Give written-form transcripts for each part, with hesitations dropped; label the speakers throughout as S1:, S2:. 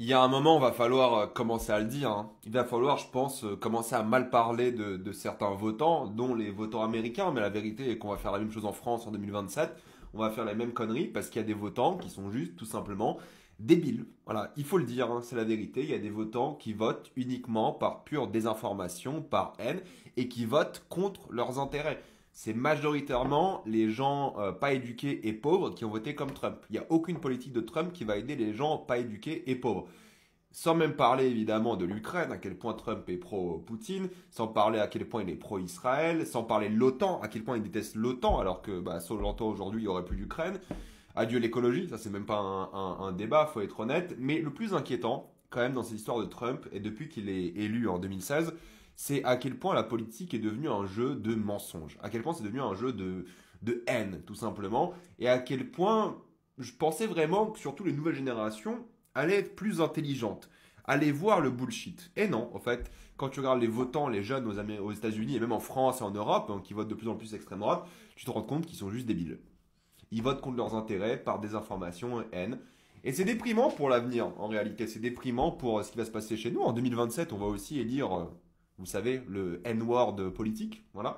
S1: Il y a un moment, il va falloir commencer à le dire, hein. Il va falloir, je pense, commencer à mal parler de certains votants, dont les votants américains. Mais la vérité est qu'on va faire la même chose en France en 2027. On va faire les mêmes conneries parce qu'il y a des votants qui sont juste, tout simplement, débiles. Voilà, il faut le dire, hein, c'est la vérité. Il y a des votants qui votent uniquement par pure désinformation, par haine, et qui votent contre leurs intérêts. C'est majoritairement les gens pas éduqués et pauvres qui ont voté comme Trump. Il n'y a aucune politique de Trump qui va aider les gens pas éduqués et pauvres. Sans même parler évidemment de l'Ukraine, à quel point Trump est pro-Poutine, sans parler à quel point il est pro-Israël, sans parler de l'OTAN, à quel point il déteste l'OTAN, alors que selon l'OTAN aujourd'hui il n'y aurait plus d'Ukraine. Adieu l'écologie, ça c'est même pas un débat, faut être honnête. Mais le plus inquiétant, quand même, dans cette histoire de Trump, et depuis qu'il est élu en 2016, c'est à quel point la politique est devenue un jeu de mensonges. À quel point c'est devenu un jeu de haine, tout simplement. Et à quel point je pensais vraiment que surtout les nouvelles générations allaient être plus intelligentes, allaient voir le bullshit. Et non, en fait, quand tu regardes les votants, les jeunes aux États-Unis et même en France et en Europe, hein, qui votent de plus en plus extrême droite, tu te rends compte qu'ils sont juste débiles. Ils votent contre leurs intérêts par désinformation et haine. Et c'est déprimant pour l'avenir, en réalité. C'est déprimant pour ce qui va se passer chez nous. En 2027, on va aussi élire, vous savez, le N-word politique. Voilà.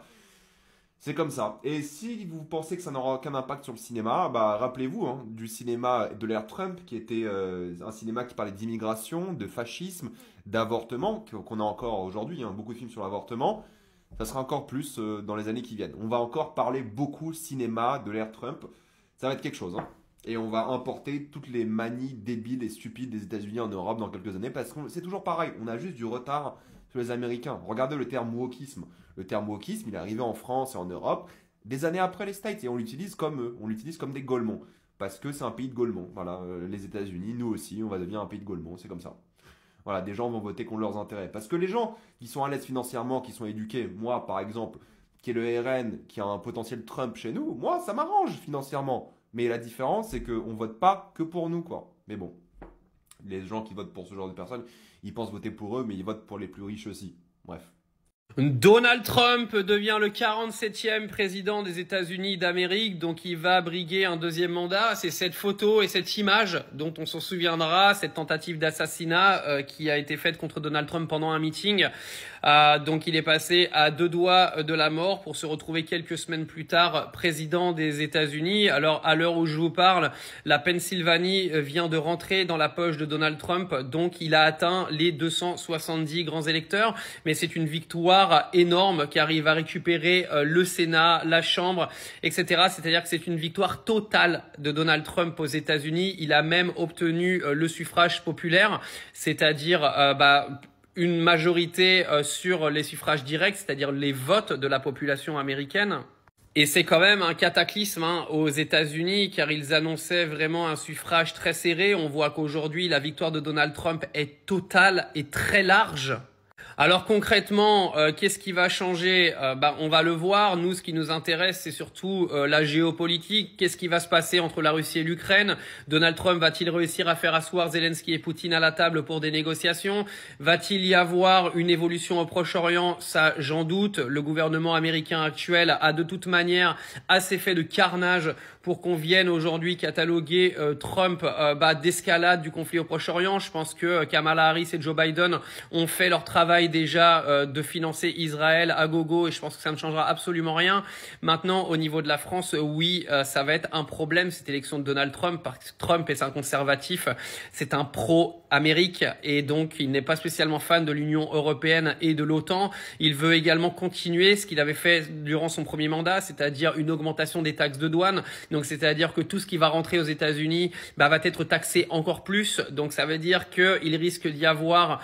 S1: C'est comme ça. Et si vous pensez que ça n'aura aucun impact sur le cinéma, rappelez-vous hein, du cinéma de l'ère Trump, qui était un cinéma qui parlait d'immigration, de fascisme, d'avortement, qu'on a encore aujourd'hui, hein, beaucoup de films sur l'avortement. Ça sera encore plus dans les années qui viennent. On va encore parler beaucoup cinéma de l'ère Trump. Ça va être quelque chose. Hein. Et on va importer toutes les manies débiles et stupides des États-Unis en Europe dans quelques années, parce que c'est toujours pareil. On a juste du retard sur les Américains. Regardez le terme wokisme. Le terme wokisme, il est arrivé en France et en Europe des années après les States. Et on l'utilise comme eux. On l'utilise comme des Golemons. Parce que c'est un pays de Golemons. Voilà, les États-Unis, nous aussi, on va devenir un pays de Golemons. C'est comme ça. Voilà, des gens vont voter contre leurs intérêts. Parce que les gens qui sont à l'aise financièrement, qui sont éduqués, moi par exemple, qui est le RN, qui a un potentiel Trump chez nous, moi ça m'arrange financièrement. Mais la différence, c'est qu'on vote pas que pour nous, quoi. Mais bon, les gens qui votent pour ce genre de personnes, ils pensent voter pour eux, mais ils votent pour les plus riches aussi. Bref.
S2: Donald Trump devient le 47e président des États-Unis d'Amérique, donc il va briguer un deuxième mandat. C'est cette photo et cette image dont on s'en souviendra, cette tentative d'assassinat qui a été faite contre Donald Trump pendant un meeting. Donc il est passé à deux doigts de la mort pour se retrouver quelques semaines plus tard président des États-Unis. Alors à l'heure où je vous parle, la Pennsylvanie vient de rentrer dans la poche de Donald Trump, donc il a atteint les 270 grands électeurs, mais c'est une victoire énorme car il va récupérer le Sénat, la Chambre, etc. C'est-à-dire que c'est une victoire totale de Donald Trump aux États-Unis. Il a même obtenu le suffrage populaire, c'est-à-dire une majorité sur les suffrages directs, c'est-à-dire les votes de la population américaine. Et c'est quand même un cataclysme aux États-Unis car ils annonçaient vraiment un suffrage très serré. On voit qu'aujourd'hui la victoire de Donald Trump est totale et très large. Alors concrètement, qu'est-ce qui va changer? On va le voir. Nous, ce qui nous intéresse, c'est surtout la géopolitique. Qu'est-ce qui va se passer entre la Russie et l'Ukraine? Donald Trump va-t-il réussir à faire asseoir Zelensky et Poutine à la table pour des négociations? Va-t-il y avoir une évolution au Proche-Orient? Ça, j'en doute. Le gouvernement américain actuel a de toute manière assez fait de carnage pour qu'on vienne aujourd'hui cataloguer Trump d'escalade du conflit au Proche-Orient. Je pense que Kamala Harris et Joe Biden ont fait leur travail déjà de financer Israël à gogo et je pense que ça ne changera absolument rien. Maintenant, au niveau de la France, oui, ça va être un problème cette élection de Donald Trump parce que Trump est un conservatif, c'est un pro-Amérique et donc il n'est pas spécialement fan de l'Union européenne et de l'OTAN. Il veut également continuer ce qu'il avait fait durant son premier mandat, c'est-à-dire une augmentation des taxes de douane. Donc c'est-à-dire que tout ce qui va rentrer aux États-Unis va être taxé encore plus. Donc ça veut dire qu'il risque d'y avoir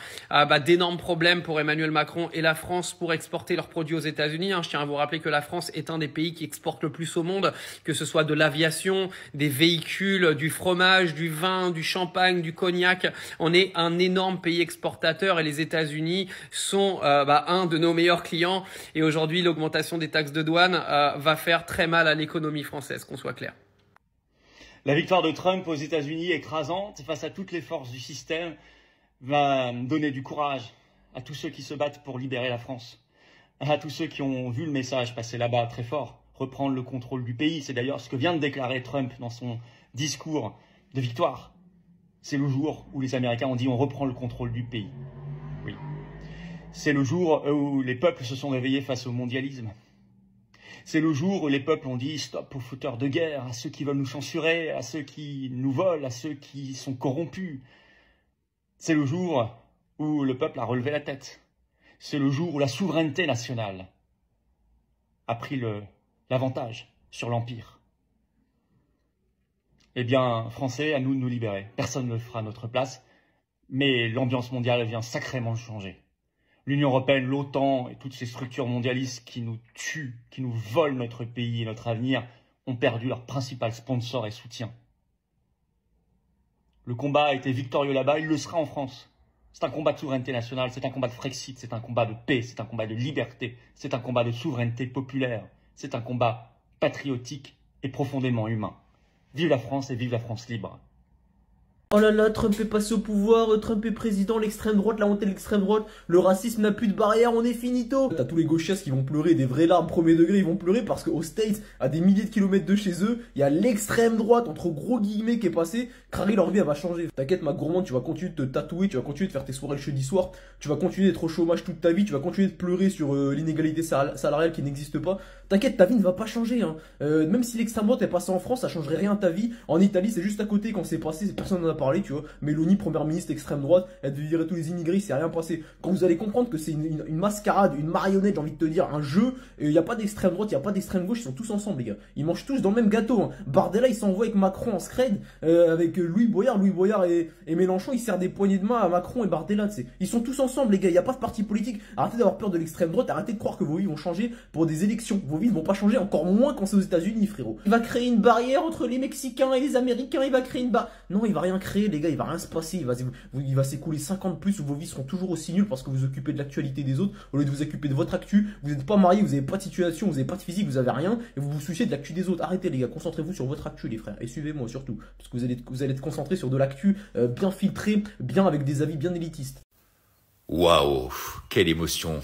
S2: d'énormes problèmes pour Emmanuel Macron et la France pour exporter leurs produits aux États-Unis. Je tiens à vous rappeler que la France est un des pays qui exporte le plus au monde, que ce soit de l'aviation, des véhicules, du fromage, du vin, du champagne, du cognac. On est un énorme pays exportateur et les États-Unis sont un de nos meilleurs clients. Et aujourd'hui, l'augmentation des taxes de douane va faire très mal à l'économie française, qu'on soit clair.
S3: La victoire de Trump aux États-Unis, écrasante face à toutes les forces du système, va donner du courage à tous ceux qui se battent pour libérer la France, à tous ceux qui ont vu le message passer là-bas très fort, reprendre le contrôle du pays. C'est d'ailleurs ce que vient de déclarer Trump dans son discours de victoire. C'est le jour où les Américains ont dit on reprend le contrôle du pays. Oui. C'est le jour où les peuples se sont réveillés face au mondialisme. C'est le jour où les peuples ont dit stop aux fauteurs de guerre, à ceux qui veulent nous censurer, à ceux qui nous volent, à ceux qui sont corrompus. C'est le jour où le peuple a relevé la tête. C'est le jour où la souveraineté nationale a pris l'avantage sur l'Empire. Eh bien, Français, à nous de nous libérer. Personne ne le fera à notre place, mais l'ambiance mondiale vient sacrément changer. L'Union européenne, l'OTAN et toutes ces structures mondialistes qui nous tuent, qui nous volent notre pays et notre avenir, ont perdu leur principal sponsor et soutien. Le combat a été victorieux là-bas, il le sera en France. C'est un combat de souveraineté nationale, c'est un combat de Frexit, c'est un combat de paix, c'est un combat de liberté, c'est un combat de souveraineté populaire, c'est un combat patriotique et profondément humain. Vive la France et vive la France libre.
S4: Oh là là, Trump est passé au pouvoir, Trump est président, l'extrême droite, la montée de l'extrême droite, le racisme n'a plus de barrière, on est finito. T'as tous les gauchistes qui vont pleurer, des vraies larmes premier degré, ils vont pleurer parce qu'aux States, à des milliers de kilomètres de chez eux, il y a l'extrême droite, entre gros guillemets, qui est passée. Crary, leur vie, elle va changer. T'inquiète, ma gourmande, tu vas continuer de te tatouer, tu vas continuer de faire tes soirées le jeudi soir, tu vas continuer d'être au chômage toute ta vie, tu vas continuer de pleurer sur l'inégalité salariale qui n'existe pas. T'inquiète, ta vie ne va pas changer, hein. Même si l'extrême droite est passée en France, ça changerait rien à ta vie. En Italie, c'est juste à côté quand c'est passé, personne n'en a parlé, tu vois. Mélanie, première ministre extrême droite, elle devait virer tous les immigrés, c'est rien passé. Quand vous allez comprendre que c'est une mascarade, une marionnette, j'ai envie de te dire, un jeu, il n'y a pas d'extrême droite, il n'y a pas d'extrême gauche, ils sont tous ensemble, les gars. Ils mangent tous dans le même gâteau, hein. Bardella, il s'envoie avec Macron en scred, avec Louis Boyard et Mélenchon, ils serrent des poignées de main à Macron et Bardella, tu sais. Ils sont tous ensemble, les gars, il n'y a pas de parti politique. Arrêtez d'avoir peur de l'extrême droite, arrêtez de croire que vos vies vont changer pour des élections. Vos vies ne vont pas changer, encore moins quand c'est aux États-Unis, frérot. Il va créer une barrière entre les Mexicains et les Américains, il va créer une barrière. Non, il va rien créer, les gars, il va rien se passer. Il va s'écouler 50 de plus où vos vies seront toujours aussi nulles parce que vous occupez de l'actualité des autres au lieu de vous occuper de votre actu. Vous n'êtes pas marié, vous n'avez pas de situation, vous n'avez pas de physique, vous n'avez rien et vous vous souciez de l'actu des autres. Arrêtez, les gars, concentrez-vous sur votre actu, les frères, et suivez-moi surtout parce que vous allez être concentrés sur de l'actu bien filtré, bien avec des avis bien élitistes.
S5: Waouh, quelle émotion!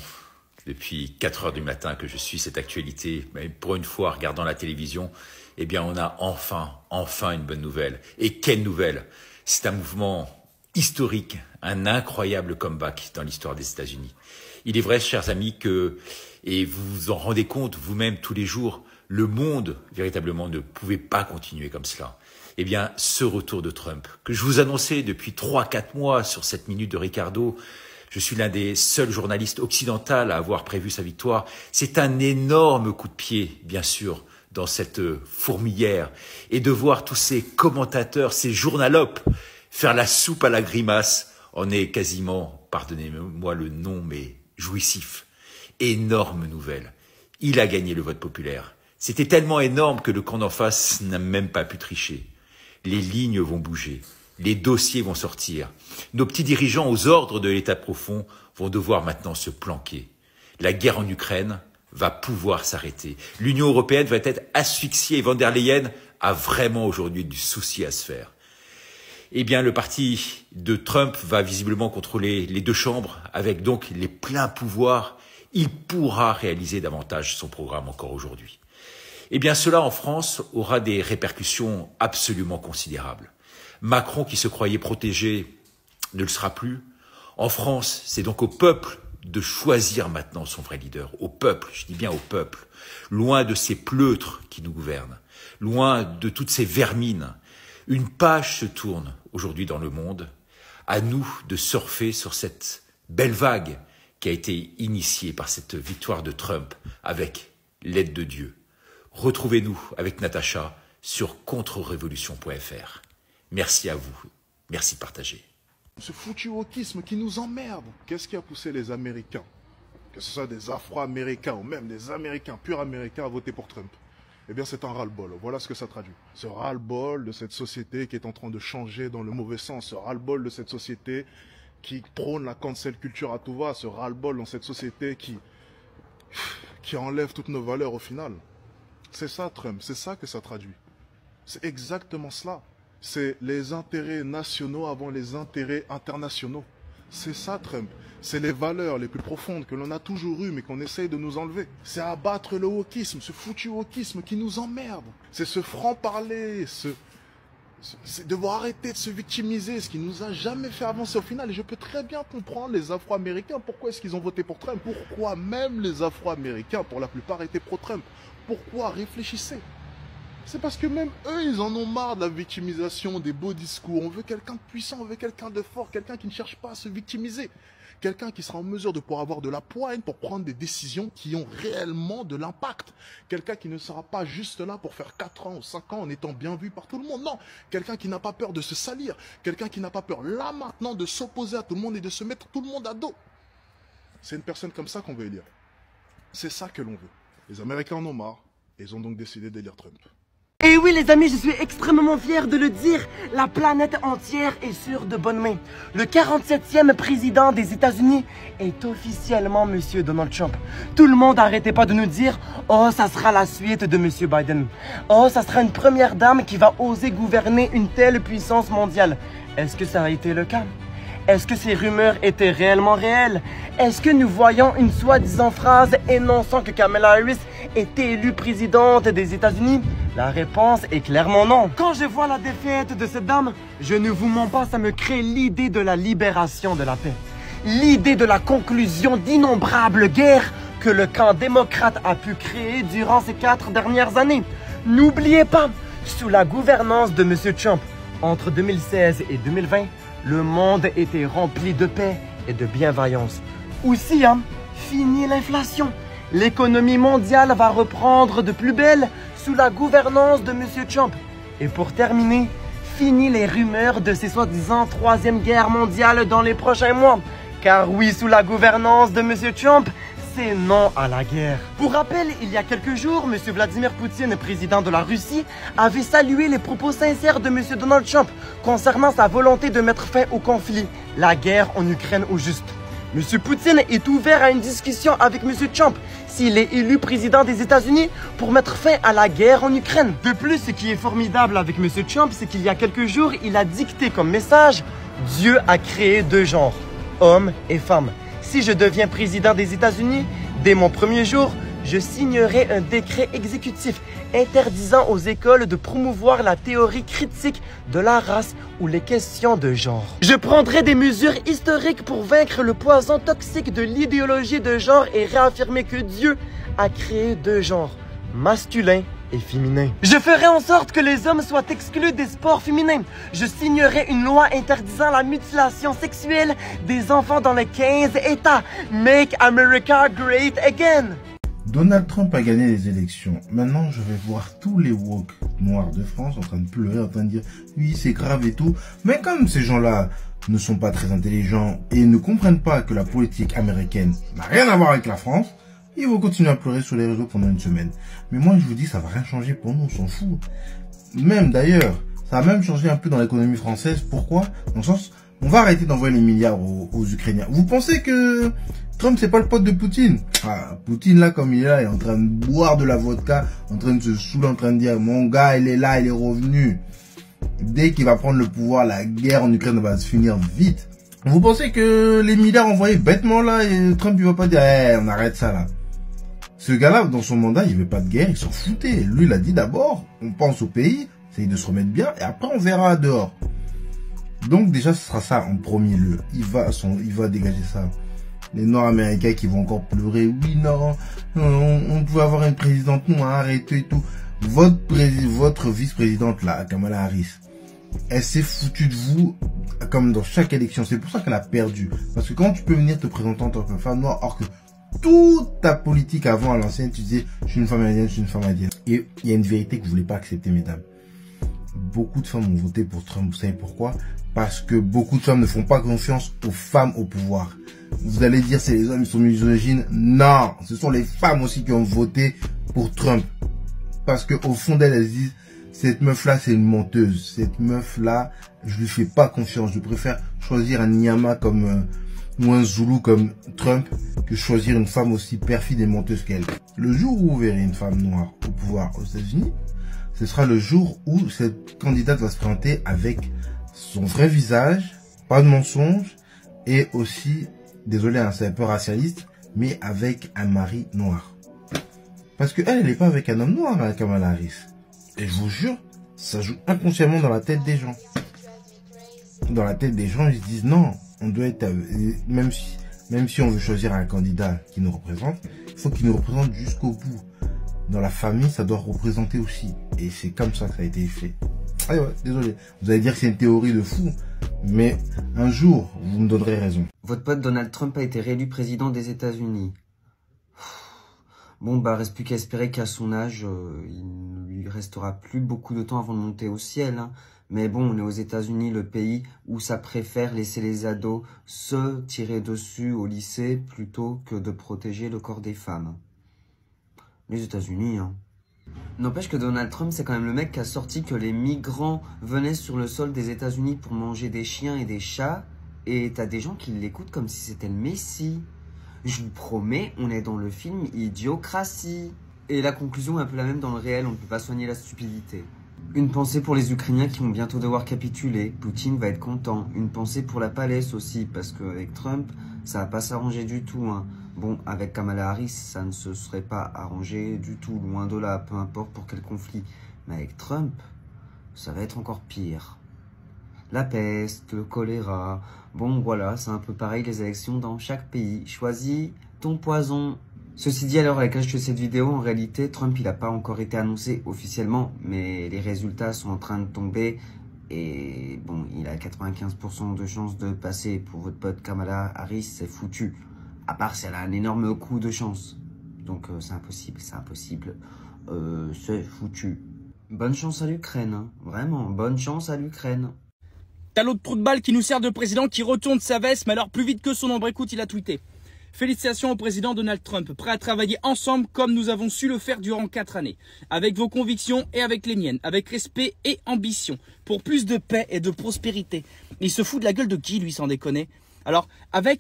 S5: Depuis 4 heures du matin que je suis cette actualité, mais pour une fois, regardant la télévision, eh bien, on a enfin une bonne nouvelle. Et quelle nouvelle! C'est un mouvement historique, un incroyable comeback dans l'histoire des États-Unis. Il est vrai, chers amis, que, et vous vous en rendez compte vous-même tous les jours, le monde, véritablement, ne pouvait pas continuer comme cela. Eh bien, ce retour de Trump, que je vous annonçais depuis 3-4 mois sur cette minute de Ricardo, je suis l'un des seuls journalistes occidentaux à avoir prévu sa victoire. C'est un énorme coup de pied, bien sûr, dans cette fourmilière. Et de voir tous ces commentateurs, ces journalopes, faire la soupe à la grimace, en est quasiment, pardonnez-moi le nom, mais jouissif. Énorme nouvelle. Il a gagné le vote populaire. C'était tellement énorme que le camp d'en face n'a même pas pu tricher. Les lignes vont bouger. Les dossiers vont sortir. Nos petits dirigeants aux ordres de l'État profond vont devoir maintenant se planquer. La guerre en Ukraine va pouvoir s'arrêter. L'Union européenne va être asphyxiée et Von der Leyen a vraiment aujourd'hui du souci à se faire. Eh bien, le parti de Trump va visiblement contrôler les 2 chambres avec donc les pleins pouvoirs. Il pourra réaliser davantage son programme encore aujourd'hui. Eh bien, cela en France aura des répercussions absolument considérables. Macron, qui se croyait protégé, ne le sera plus. En France, c'est donc au peuple de choisir maintenant son vrai leader. Au peuple, je dis bien au peuple. Loin de ces pleutres qui nous gouvernent. Loin de toutes ces vermines. Une page se tourne aujourd'hui dans le monde. À nous de surfer sur cette belle vague qui a été initiée par cette victoire de Trump avec l'aide de Dieu. Retrouvez-nous avec Natacha sur contre-révolution.fr. Merci à vous. Merci de partager.
S6: Ce foutu wokisme qui nous emmerde. Qu'est-ce qui a poussé les Américains, que ce soit des Afro-Américains ou même des Américains, purs Américains, à voter pour Trump? Eh bien, c'est un ras-le-bol. Voilà ce que ça traduit. Ce ras-le-bol de cette société qui est en train de changer dans le mauvais sens. Ce ras-le-bol de cette société qui prône la cancel culture à tout va. Ce ras-le-bol dans cette société qui enlève toutes nos valeurs au final. C'est ça, Trump. C'est ça que ça traduit. C'est exactement cela. C'est les intérêts nationaux avant les intérêts internationaux. C'est ça, Trump. C'est les valeurs les plus profondes que l'on a toujours eues mais qu'on essaye de nous enlever. C'est abattre le wokisme, ce foutu wokisme qui nous emmerde. C'est ce franc-parler, C'est devoir arrêter de se victimiser, ce qui nous a jamais fait avancer au final. Et je peux très bien comprendre les Afro-Américains. Pourquoi est-ce qu'ils ont voté pour Trump? Pourquoi même les Afro-Américains, pour la plupart, étaient pro-Trump? Pourquoi? Réfléchissez. C'est parce que même eux, ils en ont marre de la victimisation, des beaux discours. On veut quelqu'un de puissant, on veut quelqu'un de fort, quelqu'un qui ne cherche pas à se victimiser. Quelqu'un qui sera en mesure de pouvoir avoir de la poigne pour prendre des décisions qui ont réellement de l'impact. Quelqu'un qui ne sera pas juste là pour faire 4 ans ou 5 ans en étant bien vu par tout le monde. Non, quelqu'un qui n'a pas peur de se salir. Quelqu'un qui n'a pas peur là maintenant de s'opposer à tout le monde et de se mettre tout le monde à dos. C'est une personne comme ça qu'on veut élire. C'est ça que l'on veut. Les Américains en ont marre et ils ont donc décidé d'élire Trump.
S7: Et oui les amis, je suis extrêmement fier de le dire, la planète entière est sur de bonnes mains. Le 47e président des États-Unis est officiellement Monsieur Donald Trump. Tout le monde n'arrêtait pas de nous dire « Oh, ça sera la suite de Monsieur Biden. Oh, ça sera une première dame qui va oser gouverner une telle puissance mondiale. » Est-ce que ça a été le cas? Est-ce que ces rumeurs étaient réellement réelles? Est-ce que nous voyons une soi-disant phrase énonçant que Kamala Harris était élue présidente des États-Unis? La réponse est clairement non. Quand je vois la défaite de cette dame, je ne vous mens pas, ça me crée l'idée de la libération de la paix. L'idée de la conclusion d'innombrables guerres que le camp démocrate a pu créer durant ces 4 dernières années. N'oubliez pas, sous la gouvernance de M. Trump, entre 2016 et 2020, le monde était rempli de paix et de bienveillance. Aussi, fini l'inflation. L'économie mondiale va reprendre de plus belle sous la gouvernance de M. Trump. Et pour terminer, fini les rumeurs de ces soi-disant 3e guerre mondiale dans les prochains mois. Car oui, sous la gouvernance de M. Trump, c'est non à la guerre. Pour rappel, il y a quelques jours, M. Vladimir Poutine, président de la Russie, avait salué les propos sincères de M. Donald Trump concernant sa volonté de mettre fin au conflit, la guerre en Ukraine au juste. M. Poutine est ouvert à une discussion avec M. Trump s'il est élu président des États-Unis pour mettre fin à la guerre en Ukraine. De plus, ce qui est formidable avec M. Trump, c'est qu'il y a quelques jours, il a dicté comme message « Dieu a créé 2 genres, hommes et femmes. Si je deviens président des États-Unis, dès mon premier jour, je signerai un décret exécutif interdisant aux écoles de promouvoir la théorie critique de la race ou les questions de genre. Je prendrai des mesures historiques pour vaincre le poison toxique de l'idéologie de genre et réaffirmer que Dieu a créé 2 genres, masculin et féminin. Je ferai en sorte que les hommes soient exclus des sports féminins. Je signerai une loi interdisant la mutilation sexuelle des enfants dans les 15 États. Make America Great Again.
S8: Donald Trump a gagné les élections. Maintenant, je vais voir tous les woke noirs de France en train de pleurer, en train de dire « Oui, c'est grave et tout ». Mais comme ces gens-là ne sont pas très intelligents et ne comprennent pas que la politique américaine n'a rien à voir avec la France, ils vont continuer à pleurer sur les réseaux pendant une semaine. Mais moi, je vous dis, ça va rien changer pour nous, on s'en fout. Même d'ailleurs, ça a même changé un peu dans l'économie française. Pourquoi? Dans le sens, on va arrêter d'envoyer les milliards aux Ukrainiens. Vous pensez que Trump, c'est pas le pote de Poutine? Poutine, là, comme il est là, il est en train de boire de la vodka, en train de se saouler, en train de dire, mon gars, il est là, il est revenu. Dès qu'il va prendre le pouvoir, la guerre en Ukraine va se finir vite. Vous pensez que les milliards envoyés bêtement là, et Trump, il va pas dire, on arrête ça là. Ce gars-là, dans son mandat, il veut pas de guerre, il s'en foutait. Lui, il a dit d'abord, on pense au pays, essaye de se remettre bien, et après on verra dehors. Donc déjà, ce sera ça en premier lieu. Il va dégager ça. Les Noirs américains qui vont encore pleurer, oui, non, on pouvait avoir une présidente noire, arrêtez et tout. Votre vice-présidente là, Kamala Harris, elle s'est foutue de vous comme dans chaque élection. C'est pour ça qu'elle a perdu. Parce que quand tu peux venir te présenter en tant que femme noire, or que toute ta politique avant à l'ancienne, tu disais, je suis une femme indienne, je suis une femme indienne. Et il y a une vérité que vous voulez pas accepter, mesdames. Beaucoup de femmes ont voté pour Trump. Vous savez pourquoi? Parce que beaucoup de femmes ne font pas confiance aux femmes au pouvoir. Vous allez dire, c'est les hommes qui sont misogynes. Non, ce sont les femmes aussi qui ont voté pour Trump. Parce que au fond d'elles, elles disent, cette meuf-là, c'est une menteuse. Cette meuf-là, je lui fais pas confiance. Je préfère choisir un Nyama comme ou un Zoulou comme Trump que choisir une femme aussi perfide et menteuse qu'elle. Le jour où vous verrez une femme noire au pouvoir aux États-Unis, ce sera le jour où cette candidate va se présenter avec son vrai visage, pas de mensonge, et aussi, désolé, c'est un peu racialiste, mais avec un mari noir. Parce que elle n'est pas avec un homme noir, hein, Kamala Harris. Et je vous jure, ça joue inconsciemment dans la tête des gens. Dans la tête des gens, ils se disent non, on doit être, même si on veut choisir un candidat qui nous représente, il faut qu'il nous représente jusqu'au bout. Dans la famille, ça doit représenter aussi. Et c'est comme ça que ça a été fait. Ah ouais, désolé. Vous allez dire que c'est une théorie de fou, mais un jour, vous me donnerez raison.
S9: Votre pote Donald Trump a été réélu président des États-Unis. Bon, bah, reste plus qu'à espérer qu'à son âge, il ne lui restera plus beaucoup de temps avant de monter au ciel, hein. Mais bon, on est aux États-Unis, le pays où ça préfère laisser les ados se tirer dessus au lycée plutôt que de protéger le corps des femmes. Les États-Unis, hein. N'empêche que Donald Trump, c'est quand même le mec qui a sorti que les migrants venaient sur le sol des États-Unis pour manger des chiens et des chats, et t'as des gens qui l'écoutent comme si c'était le Messie. Je vous promets, on est dans le film Idiocratie. Et la conclusion est un peu la même dans le réel, on ne peut pas soigner la stupidité. Une pensée pour les Ukrainiens qui vont bientôt devoir capituler. Poutine va être content. Une pensée pour la Palès aussi, parce qu'avec Trump, ça va pas s'arranger du tout, hein. Bon, avec Kamala Harris, ça ne se serait pas arrangé du tout, loin de là, peu importe pour quel conflit. Mais avec Trump, ça va être encore pire. La peste, le choléra, bon voilà, c'est un peu pareil les élections dans chaque pays. Choisis ton poison. Ceci dit, à l'heure à laquelle je fais cette vidéo, en réalité, Trump, il n'a pas encore été annoncé officiellement, mais les résultats sont en train de tomber. Et bon, il a 95% de chances de passer. Pour votre pote Kamala Harris, c'est foutu. À part si elle a un énorme coup de chance. Donc c'est impossible, c'est foutu. Bonne chance à l'Ukraine, hein. Vraiment, bonne chance à l'Ukraine.
S10: T'as l'autre trou de balle qui nous sert de président qui retourne sa veste, mais alors plus vite que son ombre. Écoute, il a tweeté. Félicitations au président Donald Trump, prêt à travailler ensemble comme nous avons su le faire durant 4 années. Avec vos convictions et avec les miennes, avec respect et ambition, pour plus de paix et de prospérité. Il se fout de la gueule de qui, lui, sans déconner? Alors,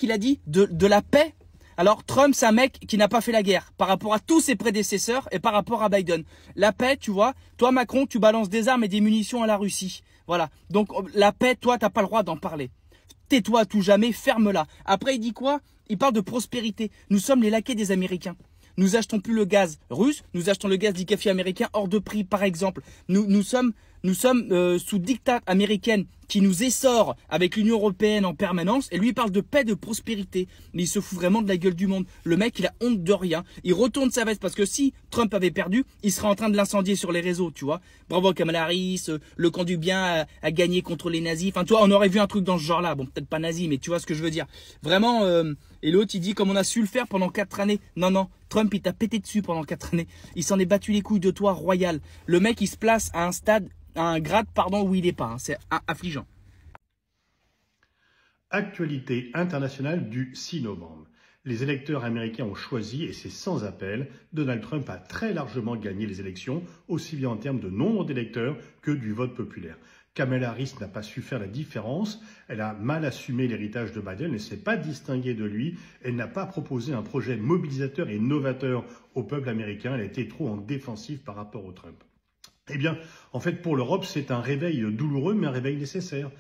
S10: il a dit de la paix. Alors, Trump, c'est un mec qui n'a pas fait la guerre par rapport à tous ses prédécesseurs et par rapport à Biden. La paix, tu vois, toi, Macron, tu balances des armes et des munitions à la Russie. Voilà. Donc, la paix, toi, t'as pas le droit d'en parler. Tais-toi à tout jamais, ferme-la. Après, il dit quoi? Il parle de prospérité. Nous sommes les laquais des Américains. Nous achetons plus le gaz russe, nous achetons le gaz liquéfié américain hors de prix, par exemple. Nous sommes sous diktat américaine qui nous essore avec l'Union européenne en permanence. Et lui, il parle de paix, de prospérité. Mais il se fout vraiment de la gueule du monde. Le mec, il a honte de rien. Il retourne sa veste parce que si Trump avait perdu, il serait en train de l'incendier sur les réseaux, tu vois. Bravo Kamala Harris, le camp du bien a gagné contre les nazis. Enfin, tu vois, on aurait vu un truc dans ce genre-là. Bon, peut-être pas nazi, mais tu vois ce que je veux dire. Vraiment, et l'autre, il dit comme on a su le faire pendant 4 années. Non, Trump, il t'a pété dessus pendant 4 années. Il s'en est battu les couilles de toi, royal. Le mec, il se place à un grade, où il n'est pas. Hein. C'est affligeant.
S11: Actualité internationale du 6 novembre. Les électeurs américains ont choisi, et c'est sans appel, Donald Trump a très largement gagné les élections, aussi bien en termes de nombre d'électeurs que du vote populaire. Kamala Harris n'a pas su faire la différence, elle a mal assumé l'héritage de Biden, elle ne s'est pas distinguée de lui, elle n'a pas proposé un projet mobilisateur et novateur au peuple américain, elle a été trop en défensive par rapport au Trump. Eh bien, en fait, pour l'Europe, c'est un réveil douloureux, mais un réveil nécessaire.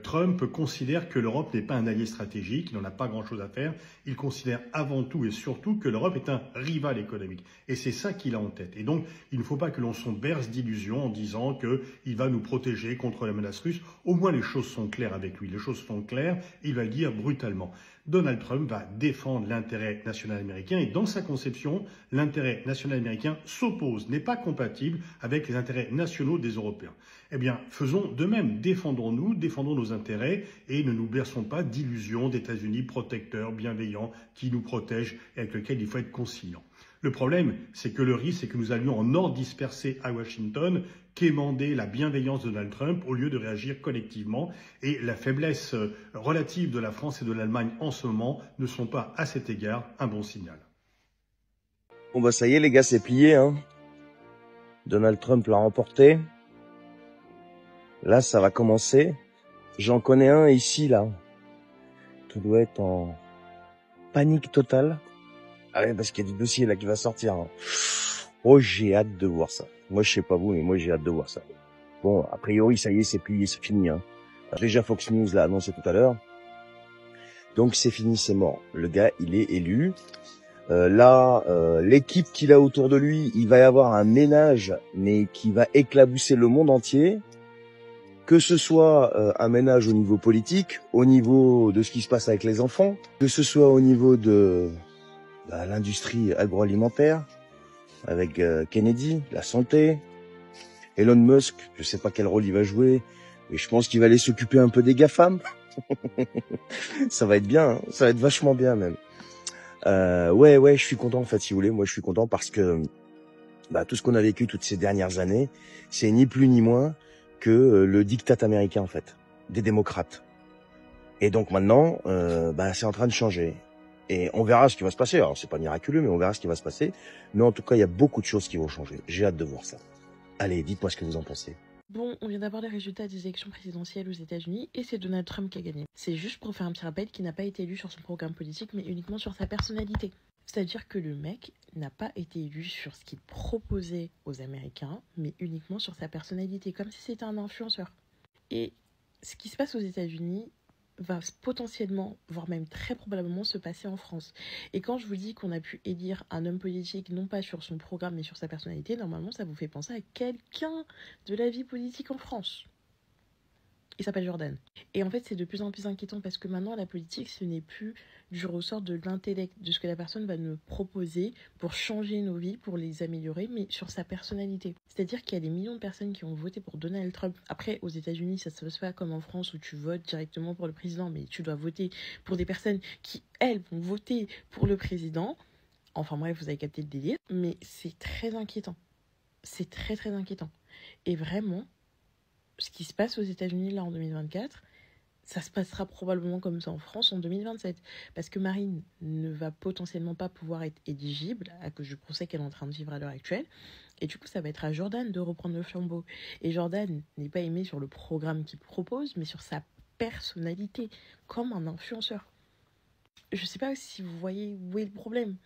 S11: Trump considère que l'Europe n'est pas un allié stratégique, il n'en a pas grand-chose à faire. Il considère avant tout et surtout que l'Europe est un rival économique. Et c'est ça qu'il a en tête. Et donc, il ne faut pas que l'on s'en berce d'illusions en disant qu'il va nous protéger contre la menace russe. Au moins, les choses sont claires avec lui. Les choses sont claires, il va le dire brutalement. Donald Trump va défendre l'intérêt national américain et dans sa conception, l'intérêt national américain s'oppose, n'est pas compatible avec les intérêts nationaux des Européens. Eh bien, faisons de même, défendons-nous, défendons nos intérêts et ne nous berçons pas d'illusions d'États-Unis protecteurs, bienveillants, qui nous protègent et avec lesquels il faut être conciliant. Le problème, c'est que le risque, c'est que nous allions en ordre dispersé à Washington, quémander la bienveillance de Donald Trump au lieu de réagir collectivement. Et la faiblesse relative de la France et de l'Allemagne en ce moment ne sont pas, à cet égard, un bon signal.
S12: Bon bah ça y est les gars, c'est plié, hein. Donald Trump l'a remporté. Là, ça va commencer. J'en connais un ici, là. Tout doit être en panique totale. Ah ouais, parce qu'il y a du dossier là qui va sortir. Hein. Oh, j'ai hâte de voir ça. Moi, je sais pas vous, mais moi, j'ai hâte de voir ça. Bon, a priori, ça y est, c'est plié, c'est fini. Hein. Déjà, Fox News l'a annoncé tout à l'heure. Donc, c'est fini, c'est mort. Le gars, il est élu. L'équipe qu'il a autour de lui, il va y avoir un ménage, mais qui va éclabousser le monde entier. Que ce soit un ménage au niveau politique, au niveau de ce qui se passe avec les enfants, que ce soit au niveau de l'industrie agroalimentaire, avec Kennedy, la santé, Elon Musk, je sais pas quel rôle il va jouer, mais je pense qu'il va aller s'occuper un peu des GAFAM. Ça va être bien, hein, ça va être vachement bien même. Ouais, je suis content en fait, si vous voulez. Moi, je suis content parce que tout ce qu'on a vécu toutes ces dernières années, c'est ni plus ni moins que le diktat américain en fait, des démocrates. Et donc maintenant, c'est en train de changer. Et on verra ce qui va se passer. Alors c'est pas miraculeux, mais on verra ce qui va se passer. Mais en tout cas, il y a beaucoup de choses qui vont changer. J'ai hâte de voir ça. Allez, dites-moi ce que vous en pensez.
S13: Bon, on vient d'avoir les résultats des élections présidentielles aux États-Unis et c'est Donald Trump qui a gagné. C'est juste pour faire un petit rappel qu'il n'a pas été élu sur son programme politique, mais uniquement sur sa personnalité. C'est-à-dire que le mec n'a pas été élu sur ce qu'il proposait aux Américains, mais uniquement sur sa personnalité, comme si c'était un influenceur. Et ce qui se passe aux États-Unis va potentiellement, voire même très probablement, se passer en France. Et quand je vous dis qu'on a pu élire un homme politique, non pas sur son programme, mais sur sa personnalité, normalement, ça vous fait penser à quelqu'un de la vie politique en France. Il s'appelle Jordan. Et en fait, c'est de plus en plus inquiétant parce que maintenant, la politique, ce n'est plus du ressort de l'intellect, de ce que la personne va nous proposer pour changer nos vies, pour les améliorer, mais sur sa personnalité. C'est-à-dire qu'il y a des millions de personnes qui ont voté pour Donald Trump. Après, aux États-Unis, ça se passe pas comme en France où tu votes directement pour le président, mais tu dois voter pour des personnes qui, elles, vont voter pour le président. Enfin bref, vous avez capté le délire. Mais c'est très inquiétant. C'est très très inquiétant. Et vraiment, ce qui se passe aux États-Unis là en 2024, ça se passera probablement comme ça en France en 2027. Parce que Marine ne va potentiellement pas pouvoir être éligible à cause du procès qu'elle est en train de vivre à l'heure actuelle. Et du coup, ça va être à Jordan de reprendre le flambeau. Et Jordan n'est pas aimé sur le programme qu'il propose, mais sur sa personnalité, comme un influenceur. Je sais pas si vous voyez où est le problème.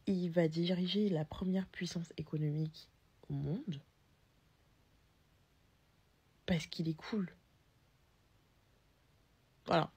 S13: Il va diriger la première puissance économique au monde parce qu'il est cool. Voilà.